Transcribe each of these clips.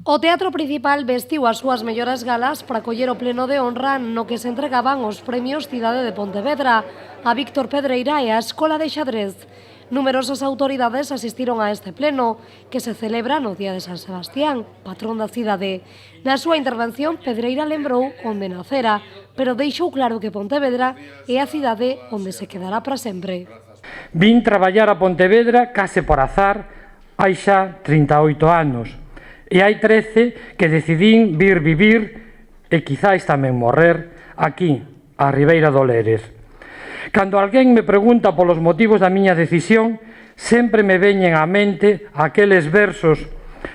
O Teatro Principal vestiu as súas mellores galas para coller o pleno de honra no que se entregaban os premios Cidade de Pontevedra, a Víctor Pedreira e a Escola de Xadrez. Numerosas autoridades asistiron a este pleno, que se celebra no día de San Sebastián, patrón da cidade. Na súa intervención, Pedreira lembrou onde nacera, pero deixou claro que Pontevedra é a cidade onde se quedará para sempre. Vin traballar a Pontevedra case por azar hai xa 38 anos. E hai 13 que decidín vir vivir e quizáis tamén morrer aquí, a Ribeira do Lérez. Cando alguén me pregunta polos motivos da miña decisión, sempre me veñen á mente aqueles versos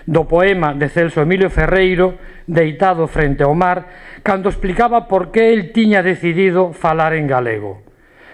do poema de Celso Emilio Ferreiro, Deitado frente ao mar, cando explicaba por que el tiña decidido falar en galego.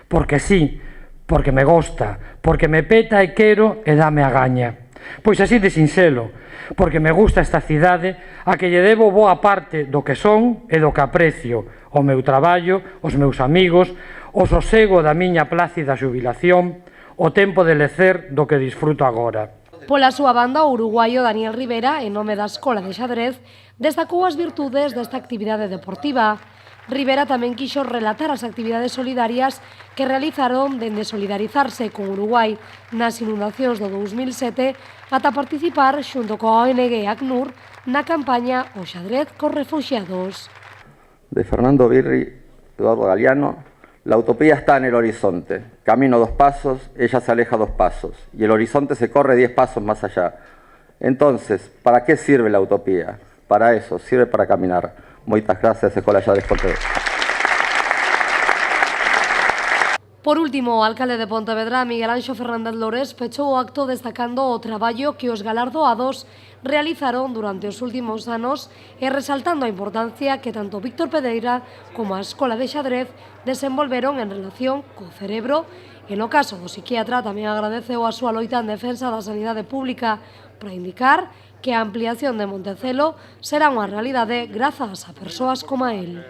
Porque sí, porque me gosta, porque me peta e quero e dame a gaña. Pois así de sinxelo, porque me gusta esta cidade a que lle debo boa parte do que son e do que aprecio, o meu traballo, os meus amigos, o sosego da miña plácida xubilación, o tempo de lecer do que disfruto agora. Pola súa banda, o uruguaio Daniel Rivera, en nome da Escola de Xadrez, destacou as virtudes desta actividade deportiva. Rivera tamén quixo relatar as actividades solidarias que realizaron dende solidarizarse con Uruguai nas inundacións do 2007 ata participar xunto coa ONG ACNUR na campaña O xadrez cos refugiados. De Fernando Birri, Eduardo Galeano, la utopía está en el horizonte. Camino 2 pasos, ella se aleja 2 pasos y el horizonte se corre 10 pasos más allá. Entonces, ¿para qué sirve la utopía? Para eso, sirve para caminar. Moitas gracias, Escola de Xadrez Pontevedra. Por último, o alcalde de Pontevedra, Miguel Anxo Fernández Lores, pechou o acto destacando o traballo que os galardoados realizaron durante os últimos anos e resaltando a importancia que tanto Víctor Pedreira como a Escola de Xadrez desenvolveron en relación co cerebro e no caso do psiquiatra tamén agradeceu a súa loita en defensa da sanidade pública para indicar que a ampliación de Montecelo será unha realidade grazas a persoas como a él.